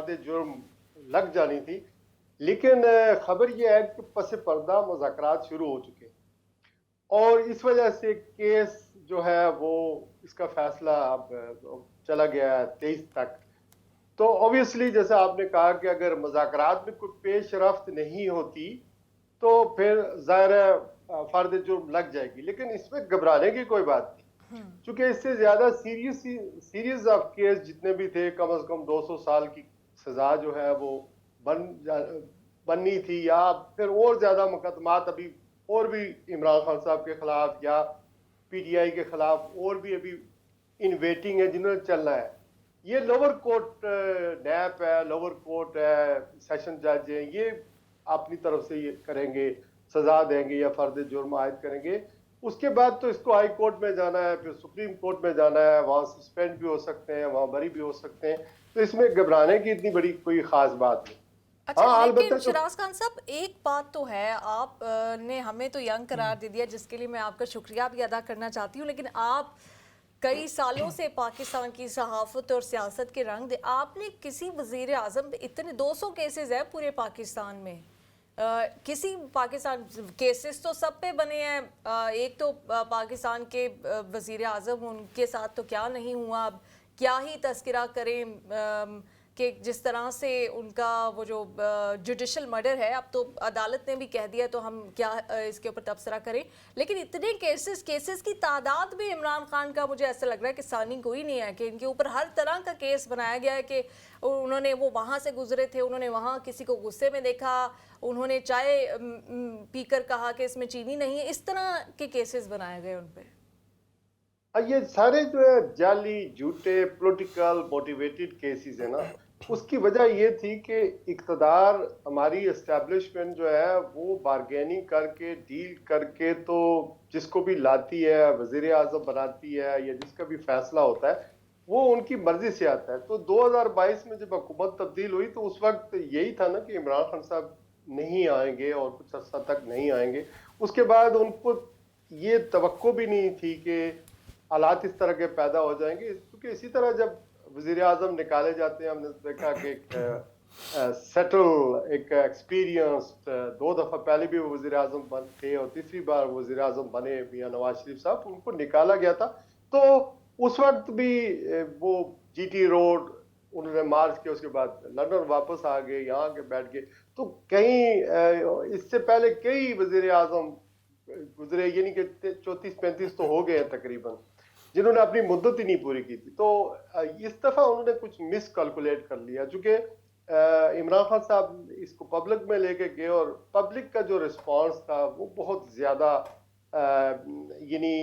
فرد جرم لگ جانی تھی، لیکن خبر یہ ہے کہ پس پردہ مذاکرات شروع ہو چکے اور اس وجہ سے کیس جو ہے وہ اس کا فیصلہ اب چلا گیا ہے 23 تک. تو اوبیسلی جیسے آپ نے کہا کہ اگر مذاکرات میں کوئی پیش رفت نہیں ہوتی تو پھر ظاہر ہے فرد جرم لگ جائے گی، لیکن اس میں گھبرانے کی کوئی بات نہیں، چونکہ اس سے زیادہ سیریز آف کیس جتنے بھی تھے کم از کم 200 سال کی سزا جو ہے وہ بننی تھی، یا پھر اور زیادہ مقدمات ابھی اور بھی عمران خان صاحب کے خلاف یا پی ٹی آئی کے خلاف اور بھی ابھی ان ویٹنگ ہے جنہوں نے چلنا ہے. یہ لوور کورٹ نیب ہے، لوور کورٹ ہے، سیشن جج ہیں، یہ اپنی طرف سے یہ کریں گے، سزا دیں گے یا فرد جرم عائد کریں گے. اس کے بعد تو اس کو ہائی کورٹ میں جانا ہے، پھر سپریم کورٹ میں جانا ہے، وہاں سسپینڈ بھی ہو سکتے ہیں، وہاں بری بھی ہو سکتے ہیں. تو اس میں گھبرانے کی اتنی بڑی کوئی خاص بات نہیں. اچھا لیکن شراز خان صاحب ایک بات تو ہے، آپ نے ہمیں تو ینگ قرار دے دیا جس کے لیے میں آپ کا شکریہ بھی ادا کرنا چاہتی ہوں، لیکن آپ کئی سالوں سے پاکستان کی صحافت اور سیاست کے رنگ دے، آپ نے کسی وزیر اعظم پہ اتنے 200 کیسز ہیں پورے پاکستان میں، کسی پاکستان کیسز تو سب پہ بنے ہیں، ایک تو پاکستان کے وزیر اعظم ان کے ساتھ تو کیا نہیں ہوا، اب کیا ہی تذکرہ کریں کہ جس طرح سے ان کا وہ جو جوڈیشل مرڈر ہے، اب تو عدالت نے بھی کہہ دیا تو ہم کیا اس کے اوپر تبصرہ کریں. لیکن اتنے کیسز کی تعداد بھی عمران خان کا مجھے ایسا لگ رہا ہے کہ ثانی کوئی نہیں ہے، کہ ان کے اوپر ہر طرح کا کیس بنایا گیا ہے کہ انہوں نے وہ وہاں سے گزرے تھے، انہوں نے وہاں کسی کو غصے میں دیکھا، انہوں نے چائے پی کر کہا کہ اس میں چینی نہیں ہے، اس طرح کے کیسز بنائے گئے ان پہ. یہ سارے جو ہے جعلی جھوٹے پولیٹیکل موٹیویٹڈ کیسز ہیں نا، اس کی وجہ یہ تھی کہ اقتدار ہماری اسٹیبلشمنٹ جو ہے وہ بارگیننگ کر کے ڈیل کر کے تو جس کو بھی لاتی ہے، وزیر اعظم بناتی ہے یا جس کا بھی فیصلہ ہوتا ہے وہ ان کی مرضی سے آتا ہے. تو 2022 میں جب حکومت تبدیل ہوئی تو اس وقت یہی تھا نا کہ عمران خان صاحب نہیں آئیں گے اور کچھ عرصہ تک نہیں آئیں گے. اس کے بعد ان کو یہ توقع بھی نہیں تھی کہ حالات اس طرح کے پیدا ہو جائیں گے، کیونکہ اسی طرح جب وزیر اعظم نکالے جاتے ہیں، ہم نے دیکھا کہ ایک سیٹل، ایک ایکسپیرینسڈ، 2 دفعہ پہلے بھی وہ وزیر اعظم تھے اور تیسری بار وزیر اعظم بنے میاں نواز شریف صاحب، ان کو نکالا گیا تھا. تو اس وقت بھی وہ جی ٹی روڈ انہوں نے مارچ کیا، اس کے بعد لندن واپس آ گئے، یہاں کے بیٹھ گئے. تو کہیں اس سے پہلے کئی وزیر اعظم گزرے، یعنی کہ 34-35 تو ہو گئے ہیں تقریباً، جنہوں نے اپنی مدت ہی نہیں پوری کی تھی. تو اس دفعہ انہوں نے کچھ مس کیلکولیٹ کر لیا، چونکہ عمران خان صاحب اس کو پبلک میں لے کے گئے اور پبلک کا جو رسپانس تھا وہ بہت زیادہ یعنی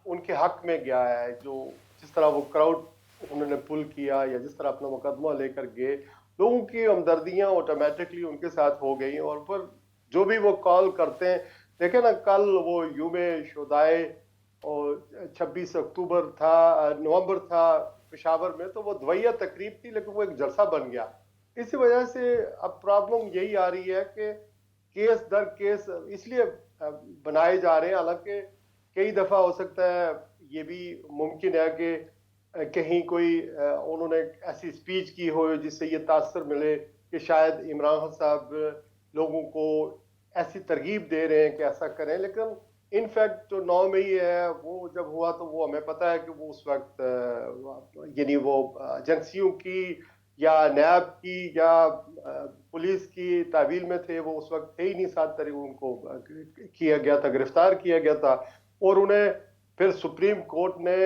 ان کے حق میں گیا ہے. جس طرح وہ کراؤڈ انہوں نے پل کیا یا جس طرح اپنا مقدمہ لے کر گئے، لوگوں کی ہمدردیاں آٹومیٹکلی ان کے ساتھ ہو گئی. اور پھر جو بھی وہ کال کرتے ہیں، دیکھیں نا کل وہ یوم شہدائے اور 26 اکتوبر تھا، نومبر تھا پشاور میں، تو وہ دویہ تقریب تھی لیکن وہ ایک جلسہ بن گیا. اسی وجہ سے اب پرابلم یہی آ رہی ہے کہ کیس در کیس اس لیے بنائے جا رہے ہیں. حالانکہ کئی دفعہ ہو سکتا ہے یہ بھی ممکن ہے کہ کہیں کوئی انہوں نے ایسی سپیچ کی ہو جس سے یہ تاثر ملے کہ شاید عمران خان صاحب لوگوں کو ایسی ترغیب دے رہے ہیں کہ ایسا کریں. لیکن ان فیکٹ جو 9 مئی ہے وہ جب ہوا تو وہ ہمیں پتہ ہے کہ وہ اس وقت یعنی وہ ایجنسیوں کی یا نیب کی یا پولیس کی تعویل میں تھے، وہ اس وقت تھے ہی نہیں. 7 تاریخ ان کو کیا گیا تھا، گرفتار کیا گیا تھا، اور انہیں پھر سپریم کورٹ نے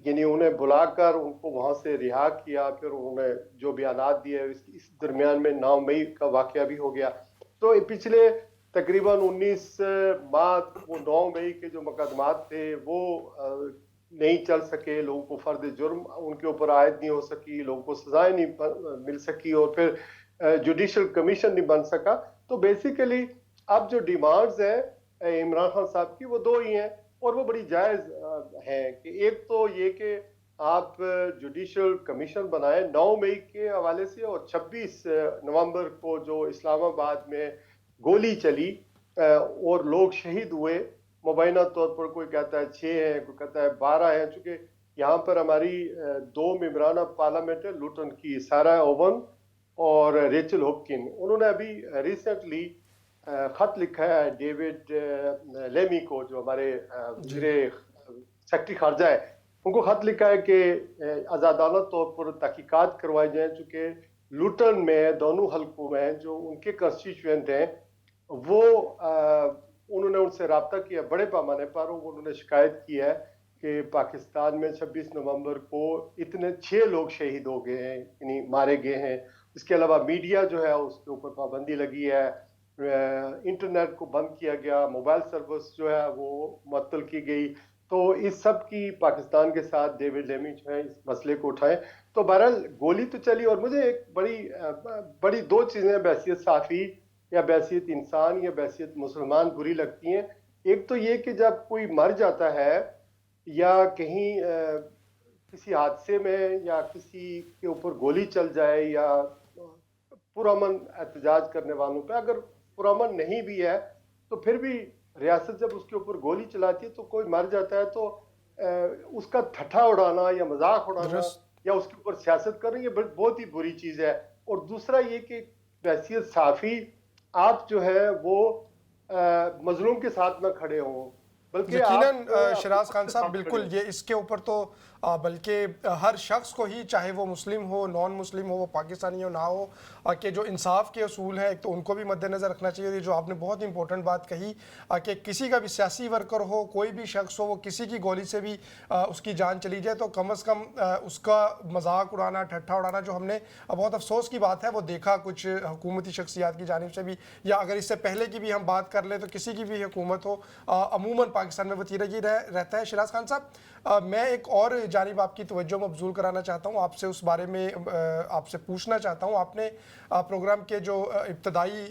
یعنی انہیں بلا کر ان کو وہاں سے رہا کیا. پھر انہوں نے جو بیانات دیے، اس درمیان میں 9 مئی کا واقعہ بھی ہو گیا. تو پچھلے تقریباً 19 ماہ وہ 9 مئی کے جو مقدمات تھے وہ نہیں چل سکے، لوگوں کو فرد جرم ان کے اوپر عائد نہیں ہو سکی، لوگوں کو سزائیں نہیں مل سکی، اور پھر جوڈیشل کمیشن نہیں بن سکا. تو بیسیکلی اب جو ڈیمانڈز ہیں عمران خان صاحب کی وہ 2 ہی ہیں، اور وہ بڑی جائز ہیں. کہ ایک تو یہ کہ آپ جوڈیشل کمیشن بنائیں 9 مئی کے حوالے سے، اور 26 نومبر کو جو اسلام آباد میں گولی چلی اور لوگ شہید ہوئے، مبینہ طور پر کوئی کہتا ہے 6 ہیں، کوئی کہتا ہے 12 ہیں. چونکہ यहाँ पर हमारी दो मेंबरान पार्लियामेंट है, लुटन की सारा ओवन और रेचल हॉपकिन, उन्होंने अभी रिसेंटली खत लिखा है डेविड लेमी को, जो हमारे जी सेक्रेटरी खारजा है, उनको खत लिखा है कि आज़ादाना तौर पर तहकीकात करवाई जाए, चूँकि लुटन में दोनों हलकों में जो उनके कंस्टिट्यूएंट हैं वो उन्होंने उनसे रब्ता किया बड़े पैमाने पर। उन्होंने शिकायत की है कि पाकिस्तान में 26 नवंबर को इतने 6 लोग शहीद हो गए हैं, यानी मारे गए हैं। इसके अलावा मीडिया जो है उसके ऊपर पाबंदी लगी है, इंटरनेट को बंद किया गया, मोबाइल सर्विस जो है वो मुअत्तल की गई। तो इस सब की पाकिस्तान के साथ डेविड लेमी जो है इस मसले को उठाएं। तो बहरहाल गोली तो चली, और मुझे एक बड़ी दो चीज़ें बैसियत साफ़ी या बैसियत इंसान या बैसियत मुसलमान बुरी लगती हैं। एक तो ये कि जब कोई मर जाता है या कहीं किसी हादसे में या किसी के ऊपर गोली चल जाए, या पुरअमन एहतजाज करने वालों पे अगर पुरअमन नहीं भी है तो फिर भी रियासत जब उसके ऊपर गोली चलाती है तो कोई मर जाता है तो उसका ठट्ठा उड़ाना या मजाक उड़ाना या उसके ऊपर सियासत करना ये बहुत ही बुरी चीज़ है। और दूसरा ये कि हैसियत साफ़ी आप जो है वो मजलूम के साथ ना खड़े हों, बल्कि यकीनन शराज खान साहब, बिल्कुल ये इसके ऊपर तो बल्कि हर शख्स को ही, चाहे वो मुस्लिम हो, नॉन मुस्लिम हो, वो पाकिस्तानी हो ना हो, कि जो इंसाफ के असूल हैं एक तो उनको भी मद्देनज़र रखना चाहिए। ये जो आपने बहुत इंपॉर्टेंट बात कही कि किसी का भी सियासी वर्कर हो, कोई भी शख्स हो, वो किसी की गोली से भी उसकी जान चली जाए तो कम अज़ कम उसका मजाक उड़ाना, ठट्ठा उड़ाना, जो हमने बहुत अफसोस की बात है वो देखा कुछ हुकूमती शख्सियात की जानिब से भी, या अगर इससे पहले की भी हम बात कर लें तो किसी की भी हुकूमत हो, अमूमन पाकिस्तान में वतीरा रहता है। शराज खान साहब, मैं एक और जानिब आपकी तवज्जो मबजूल कराना चाहता हूँ, आपसे उस बारे में आपसे पूछना चाहता हूँ। आपने प्रोग्राम के जो इब्तदाई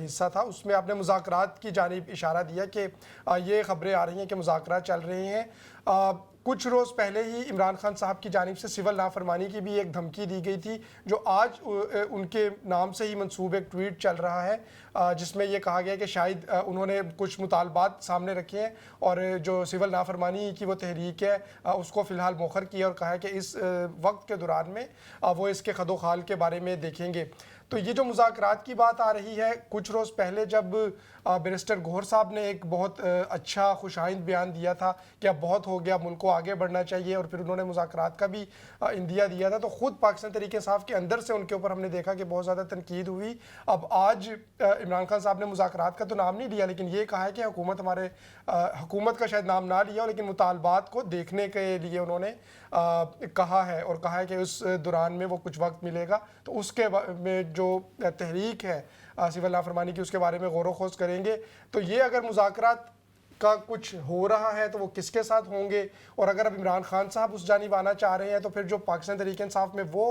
हिस्सा था उसमें आपने मुज़ाकरात की जानिब इशारा दिया कि ये ख़बरें आ रही हैं कि मुज़ाकरात चल रहे हैं। कुछ रोज़ पहले ही इमरान खान साहब की जानिब से सिविल नाफरमानी की भी एक धमकी दी गई थी, जो आज उनके नाम से ही मंसूब एक ट्वीट चल रहा है जिसमें यह कहा गया कि शायद उन्होंने कुछ मुतालबात सामने रखे हैं और जो सिविल नाफरमानी की वो तहरीक है उसको फ़िलहाल मौखर किया और कहा है कि इस वक्त के दौरान में वो इसके खदो खाल के बारे में देखेंगे। तो ये जो मुज़ाकरात की बात आ रही है, कुछ रोज़ पहले जब बैरिस्टर गौहर साहब ने एक बहुत अच्छा खुशाइंद बयान दिया था कि अब बहुत हो गया, मुल्क को आगे बढ़ना चाहिए, और फिर उन्होंने मुज़ाकरात का भी इंदिया दिया था, तो ख़ुद पाकिस्तान तहरीक इंसाफ के अंदर से उनके ऊपर हमने देखा कि बहुत ज़्यादा तनकीद हुई। अब आज इमरान खान साहब ने मुज़ाकरात का तो नाम नहीं लिया, लेकिन ये कहा है कि हुकूमत का शायद नाम ना लिया हो, लेकिन मुतालबात को देखने के लिए उन्होंने कहा है, और कहा है कि उस दौरान में वो कुछ वक्त मिलेगा तो उसके में जो तहरीक है सिविल नाफरमानी की उसके बारे में गौर व खोज करेंगे। तो ये अगर मुज़ाकरात का कुछ हो रहा है तो वो किसके साथ होंगे, और अगर अब इमरान खान साहब उस जानिब आना चाह रहे हैं तो फिर जो पाकिस्तान तहरीक इंसाफ में वो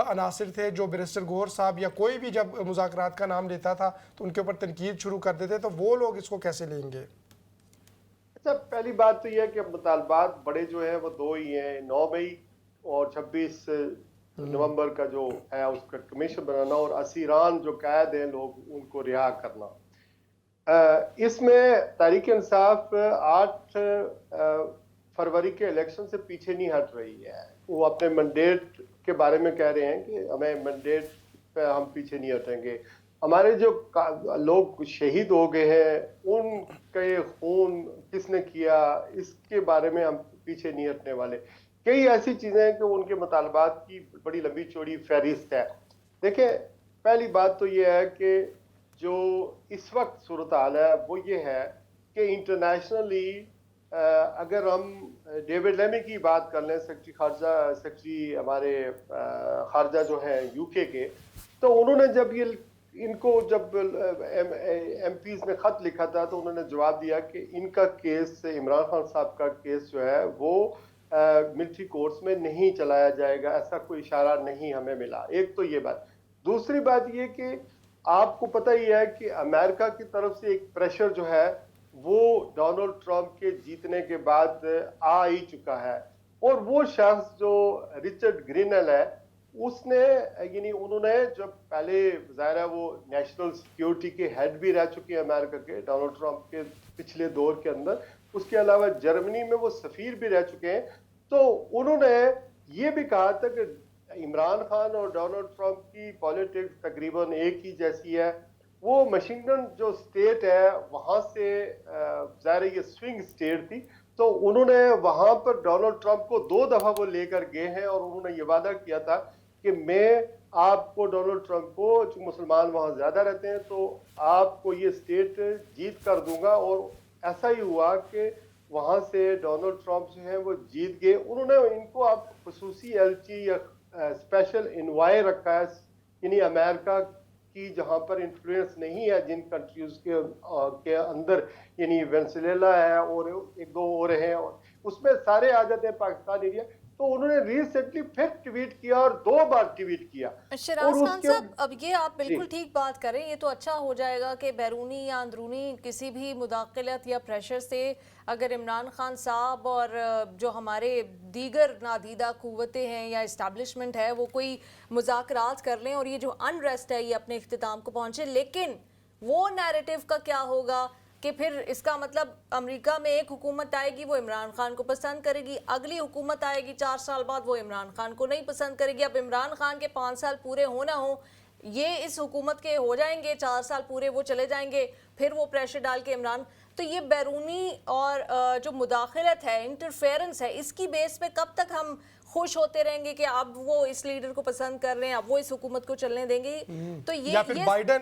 अनासिर थे जो बैरिस्टर गौहर साहब या कोई भी जब मुज़ाकरात का नाम लेता था तो उनके ऊपर तनकीद शुरू कर देते, तो वो लोग इसको कैसे लेंगे? अच्छा, पहली बात तो यह है कि मुतालबात बड़े जो है वो दो ही हैं, 9 मई और 26 नवंबर का जो है उसका कमीशन बनाना और असीरान जो कैद हैं लोग उनको रिहा करना। इसमें तहरीक इंसाफ 8 फरवरी के इलेक्शन से पीछे नहीं हट रही है। वो अपने मैंडेट के बारे में कह रहे हैं कि हमें मैंडेट पे हम पीछे नहीं हटेंगे। हमारे जो लोग शहीद हो गए हैं उनके खून किसने किया इसके बारे में हम पीछे नहीं हटने वाले। कई ऐसी चीज़ें हैं कि उनके मुतालबात की बड़ी लंबी चौड़ी फहरिस्त है। देखें, पहली बात तो ये है कि जो इस वक्त सूरत हाल है वो ये है कि इंटरनेशनली अगर हम डेविड लेमी की बात कर लें, सेक्रेटरी हमारे खारजा जो है यूके के, तो उन्होंने जब एमपीज ने खत लिखा था तो उन्होंने जवाब दिया कि इनका केस, इमरान खान साहब का केस जो है वो मिलिट्री कोर्ट्स में नहीं चलाया जाएगा, ऐसा कोई इशारा नहीं हमें मिला। एक तो ये बात। दूसरी बात ये कि आपको पता ही है कि अमेरिका की तरफ से एक प्रेशर जो है वो डोनाल्ड ट्रंप के जीतने के बाद आ ही चुका है, और वो शख्स जो रिचर्ड ग्रीनल है उसने यानी उन्होंने जब पहले ज़ाहिर है वो नेशनल सिक्योरिटी के हेड भी रह चुके हैं अमेरिका के डोनाल्ड ट्रंप के पिछले दौर के अंदर, उसके अलावा जर्मनी में वो सफ़ीर भी रह चुके हैं। तो उन्होंने ये भी कहा था कि इमरान खान और डोनाल्ड ट्रंप की पॉलिटिक्स तकरीबन एक ही जैसी है। वो वाशिंगटन जो स्टेट है वहां से ज़ाहिर ये स्विंग स्टेट थी, तो उन्होंने वहां पर डोनाल्ड ट्रंप को 2 दफा वो लेकर गए हैं और उन्होंने ये वादा किया था कि मैं आपको, डोनाल्ड ट्रंप को, जो मुसलमान वहां ज्यादा रहते हैं, तो आपको ये स्टेट जीत कर दूंगा। और ऐसा ही हुआ कि वहां से डोनाल्ड ट्रंप जो है वो जीत गए। उन्होंने इनको आप खसूसी एलची या स्पेशल इन्वाय रखा है, यानी अमेरिका की जहां पर इन्फ्लुएंस नहीं है जिन कंट्रीज के अंदर, यानी वेनेजुएला है और एक दो और हैं, और उसमें सारे आ जाते हैं पाकिस्तान एरिया। तो उन्होंने रिसेंटली फिर ट्वीट किया और 2 बार ट्वीट किया। शहराज और खान उसके साहब, अब ये आप बिल्कुल जी। ठीक बात करें, ये तो अच्छा हो जाएगा कि बैरूनी या अंदरूनी किसी भी मुदाखलत या प्रेशर से अगर इमरान खान साहब और जो हमारे दीगर नादीदा कुव्वतें हैं या इस्टेब्लिशमेंट है वो कोई मुज़ाकरात कर लें और ये जो अनरेस्ट है ये अपने इख्तिताम को पहुँचे। लेकिन वो नैरेटिव का क्या होगा कि फिर इसका मतलब अमेरिका में एक हुकूमत आएगी वो इमरान खान को पसंद करेगी, अगली हुकूमत आएगी 4 साल बाद वो इमरान खान को नहीं पसंद करेगी। अब इमरान खान के 5 साल पूरे हो ना हो, ये इस हुकूमत के हो जाएंगे, 4 साल पूरे वो चले जाएंगे, फिर वो प्रेशर डाल के इमरान। तो ये बैरूनी और जो मुदाखलत है, इंटरफेरेंस है, इसकी बेस पे कब तक हम खुश होते रहेंगे कि अब वो इस लीडर को पसंद कर रहे हैं, अब वो इस हुकूमत को चलने देंगे? तो या फिर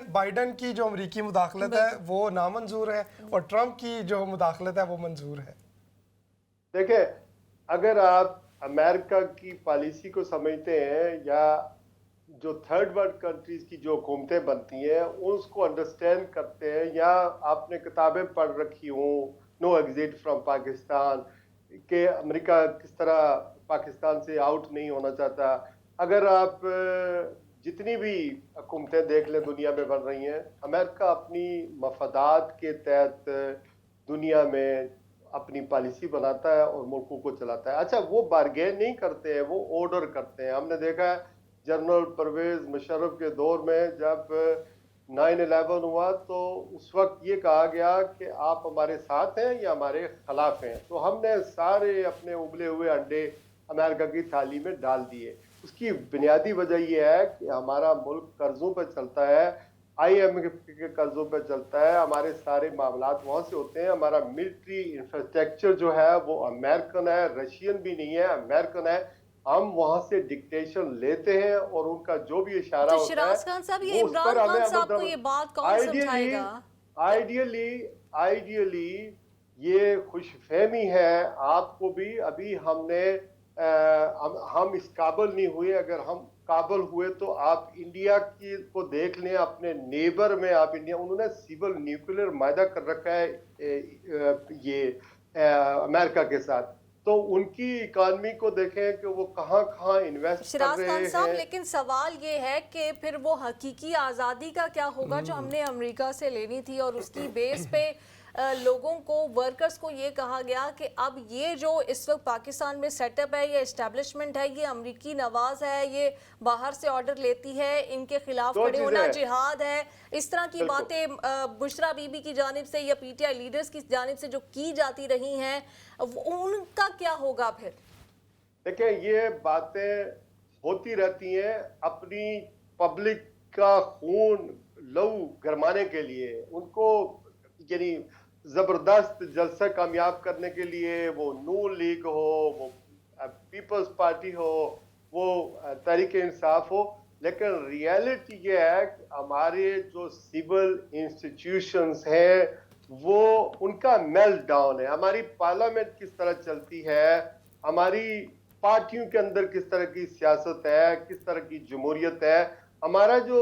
बाइडन की जो अमरीकी मुदाखलत है वो नामंजूर है और ट्रंप की जो मुदाखलत है वो मंजूर है। देखिए, अगर आप अमेरिका की पॉलिसी को समझते हैं या जो थर्ड वर्ल्ड कंट्रीज की जो हुकूमतें बनती हैं उसको अंडरस्टैंड करते हैं, या आपने किताबें पढ़ रखी हों, नो एग्जिट फ्रॉम पाकिस्तान, कि अमेरिका किस तरह पाकिस्तान से आउट नहीं होना चाहता। अगर आप जितनी भी हुकूमतें देख लें दुनिया में बन रही हैं, अमेरिका अपनी मफादात के तहत दुनिया में अपनी पॉलिसी बनाता है और मुल्कों को चलाता है। अच्छा, वो बारगेन नहीं करते हैं, वो ऑर्डर करते हैं। हमने देखा है जनरल परवेज मुशर्रफ के दौर में जब 9/11 हुआ तो उस वक्त ये कहा गया कि आप हमारे साथ हैं या हमारे खिलाफ हैं। तो हमने सारे अपने उबले हुए अंडे अमेरिका की थाली में डाल दिए। उसकी बुनियादी वजह यह है कि हमारा मुल्क कर्जों पर चलता है, IMF के कर्जों पर चलता है, हमारे सारे मामलात वहाँ से होते हैं। हमारा मिलिट्री इंफ्रास्ट्रक्चर जो है वो अमेरिकन है, रशियन भी नहीं है, अमेरिकन है। हम वहाँ से डिक्टेशन लेते हैं और उनका जो भी इशारा तो होता है शहराज खान साहब, ये वो उस इमरान पर हमें खान साहब अमल को ये बात कौन समझाएगा? आइडियली ये खुशफहमी है आपको भी। अभी हमने हम इस काबिल नहीं हुए। अगर हम काबिल हुए तो आप इंडिया की को देख लें, अपने नेबर में आप इंडिया, उन्होंने सिविल न्यूक्लियर मायदा कर रखा है ये अमेरिका के साथ। तो उनकी इकानमी को देखें कि वो कहाँ कहाँ इन्वेस्ट कर शहराज रहे खान साहब, हैं। लेकिन सवाल ये है कि फिर वो हकीकी आज़ादी का क्या होगा जो हमने अमेरिका से लेनी थी और उसकी बेस पे लोगों को, वर्कर्स को ये कहा गया कि अब ये जो इस वक्त पाकिस्तान में सेटअप है, ये एस्टेब्लिशमेंट है, ये अमरीकी नवाज है, ये बाहर से ऑर्डर लेती है, इनके खिलाफ दो खड़े चीजें होना हैं। जिहाद है, इस तरह की बिल्कुल। बातें बुशरा बीबी की जानिब से या PTI लीडर्स की जानिब से जो की जाती रही हैं, उनका क्या होगा फिर? देखिए, ये बातें होती रहती हैं अपनी पब्लिक का खून लहू गरमाने के लिए। उनको यानी जबरदस्त जलसा कामयाब करने के लिए, वो नून लीग हो, वो पीपल्स पार्टी हो, वो तहरीक इंसाफ हो, लेकिन रियलिटी ये है कि हमारे जो सिविल इंस्टीट्यूशंस हैं वो उनका मेल्ट डाउन है। हमारी पार्लियामेंट किस तरह चलती है, हमारी पार्टियों के अंदर किस तरह की सियासत है, किस तरह की जमहूरियत है, हमारा जो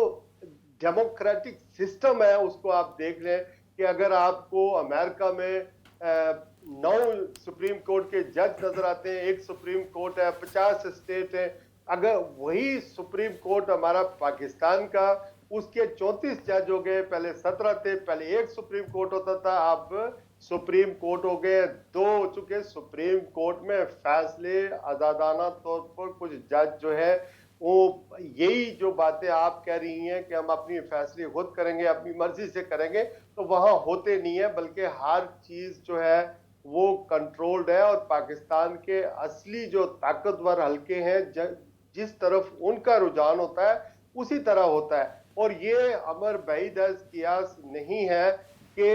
डेमोक्रेटिक सिस्टम है उसको आप देख लें कि अगर आपको अमेरिका में 9 सुप्रीम कोर्ट के जज नजर आते हैं, एक सुप्रीम कोर्ट है, 50 स्टेट है। अगर वही सुप्रीम कोर्ट हमारा पाकिस्तान का, उसके 34 जज हो गए, पहले 17 थे, पहले एक सुप्रीम कोर्ट होता था, अब सुप्रीम कोर्ट हो गए 2 हो चुके। सुप्रीम कोर्ट में फैसले आजादाना तौर पर कुछ जज जो है वो यही जो बातें आप कह रही हैं कि हम अपनी फैसले खुद करेंगे, अपनी मर्जी से करेंगे, तो वहां होते नहीं है, बल्कि हर चीज जो है वो कंट्रोल्ड है, और पाकिस्तान के असली जो ताकतवर हलके हैं जिस तरफ उनका रुझान होता है उसी तरह होता है। और ये अमर बैद अज कियास नहीं है कि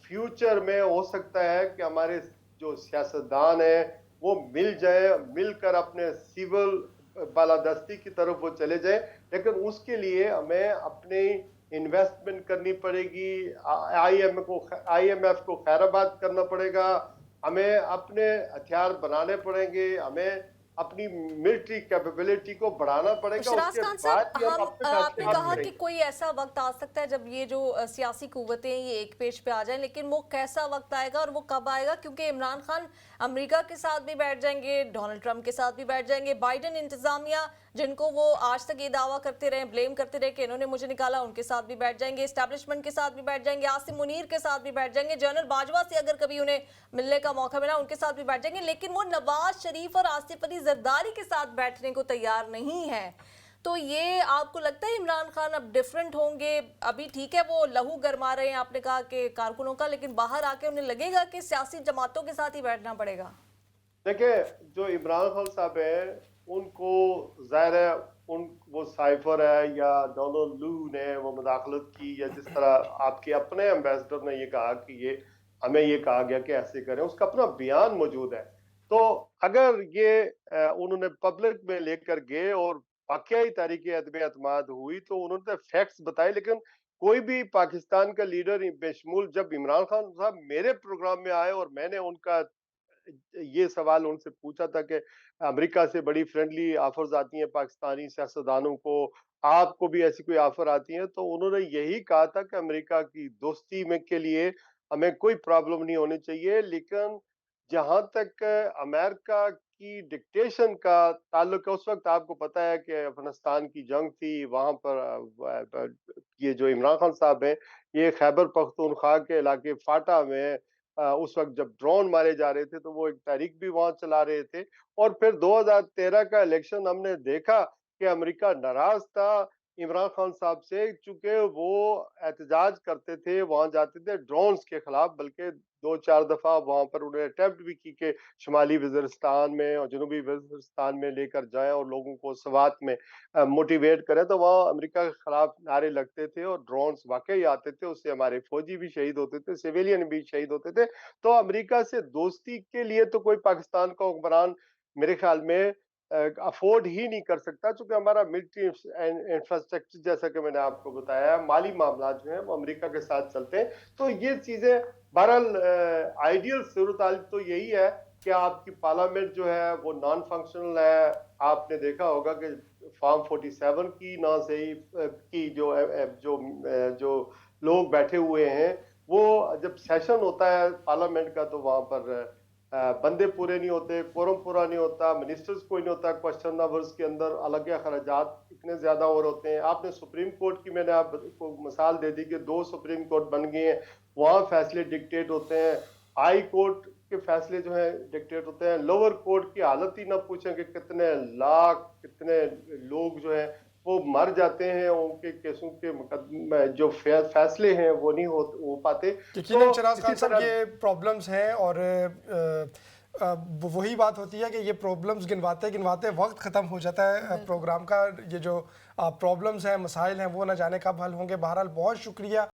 फ्यूचर में हो सकता है कि हमारे जो सियासतदान हैं वो मिल जाए, मिलकर अपने सिविल बालादस्ती की तरफ वो चले जाए, लेकिन उसके लिए हमें अपनी इन्वेस्टमेंट करनी पड़ेगी, आईएमएफ को खैराबाद करना पड़ेगा, हमें अपने हथियार बनाने पड़ेंगे, हमें अपनी मिलिट्री कैपेबिलिटी को बढ़ाना पड़ेगा। शहराज उसके खान बाद साहब, ही हम अपने आपने फैसले कहा कि करेंगे। कोई ऐसा वक्त आ सकता है जब ये जो सियासी कुव्वतें ये एक पेज पे आ जाएं, लेकिन वो कैसा वक्त आएगा और वो कब आएगा? क्योंकि इमरान खान अमेरिका के साथ भी बैठ जाएंगे, डोनाल्ड ट्रंप के साथ भी बैठ जाएंगे, बाइडेन इंतजामिया जिनको वो आज तक ये दावा करते रहे, ब्लेम करते रहे कि इन्होंने मुझे निकाला, उनके साथ भी बैठ जाएंगे, एस्टैब्लिशमेंट के साथ भी बैठ जाएंगे, आसिम मुनीर के साथ भी बैठ जाएंगे, जनरल बाजवा से अगर कभी उन्हें मिलने का मौका मिला उनके साथ भी बैठ जाएंगे, लेकिन वो नवाज शरीफ और आसिफ अली जरदारी के साथ बैठने को तैयार नहीं है। तो ये आपको लगता है इमरान खान अब डिफरेंट होंगे? अभी ठीक है वो लहू गरमा रहे हैं, आपने कहा कि कारकुनों का, लेकिन बाहर आके उन्हें लगेगा कि सियासी जमातों के साथ ही बैठना पड़ेगा। देखिए, जो इमरान खान साहब है उनको जाहिर है वो साइफर है या डोनाल्ड लू ने वो मुदाखलत की, या जिस तरह आपके अपने एम्बेसडर ने ये कहा कि ये हमें ये कहा गया कि ऐसे करें, उसका अपना बयान मौजूद है। तो अगर ये उन्होंने पब्लिक में लेकर गए और वाकई तारीख अदब एतमाद हुई तो उन्होंने फैक्ट्स बताए, लेकिन कोई भी पाकिस्तान का लीडर बेशमूल जब इमरान खान साहब मेरे प्रोग्राम में आए और मैंने उनका ये सवाल उनसे पूछा था कि अमेरिका से बड़ी फ्रेंडली ऑफर्स आती हैं पाकिस्तानी सियासतदानों को, आपको भी ऐसी कोई ऑफर आती है? तो उन्होंने यही कहा था कि अमेरिका की दोस्ती में के लिए हमें कोई प्रॉब्लम नहीं होनी चाहिए, लेकिन जहां तक अमेरिका की डिक्टेशन का ताल्लुक है, उस वक्त आपको पता है कि अफगानिस्तान की जंग थी, वहां पर ये जो इमरान खान साहब हैं ये खैबर पख्तूनख्वा के इलाके फाटा में उस वक्त जब ड्रोन मारे जा रहे थे तो वो एक तहरीक भी वहां चला रहे थे। और फिर 2013 का इलेक्शन हमने देखा कि अमेरिका नाराज था इमरान खान साहब से, चूंकि वो एहतजाज करते थे, वहां जाते थे ड्रोन्स के खिलाफ, बल्कि 2-4 दफा वहां पर उन्होंने अटेम्प्ट भी की कि शुमाली वजीरिस्तान में और जनूबी वजीरिस्तान में लेकर जाएं और लोगों को सवात में मोटिवेट करें। तो वहाँ अमेरिका के खिलाफ नारे लगते थे और ड्रोन्स वाकई आते थे, उससे हमारे फौजी भी शहीद होते थे, सिविलियन भी शहीद होते थे। तो अमेरिका से दोस्ती के लिए तो कोई पाकिस्तान का हुक्मरान मेरे ख्याल में अफोर्ड ही नहीं कर सकता, क्योंकि हमारा मिलिट्री इंफ्रास्ट्रक्चर जैसा कि मैंने आपको बताया, माली मामला जो है वो अमेरिका के साथ चलते हैं। तो ये चीजें बहरहाल आइडियल सूरत तो यही है कि आपकी पार्लियामेंट जो है वो नॉन फंक्शनल है। आपने देखा होगा कि फॉर्म 47 की ना से ही की जो लोग बैठे हुए हैं, वो जब सेशन होता है पार्लियामेंट का तो वहां पर बंदे पूरे नहीं होते, कोरम पूरा नहीं होता, मिनिस्टर्स कोई नहीं होता, क्वेश्चन आवर्स के अंदर अलग अखराजात इतने ज्यादा और होते हैं। आपने सुप्रीम कोर्ट की मैंने आपको मिसाल दे दी कि 2 सुप्रीम कोर्ट बन गए हैं, वहाँ फैसले डिक्टेट होते हैं, हाई कोर्ट के फैसले जो है डिक्टेट होते हैं, लोअर कोर्ट की हालत ही ना पूछें कि कितने लाख कितने लोग जो है वो मर जाते हैं, उनके केसों के मुकदमे जो फैसले हैं वो नहीं हो पाते। यकीनन तो शहराज खान इसी साहब तरह ये प्रॉब्लम्स हैं, और वही बात होती है कि ये प्रॉब्लम्स गिनवाते गिनवाते वक्त ख़त्म हो जाता है प्रोग्राम का। ये जो प्रॉब्लम्स हैं, मसाइल हैं, वो ना जाने कब हल होंगे। बहरहाल बहुत शुक्रिया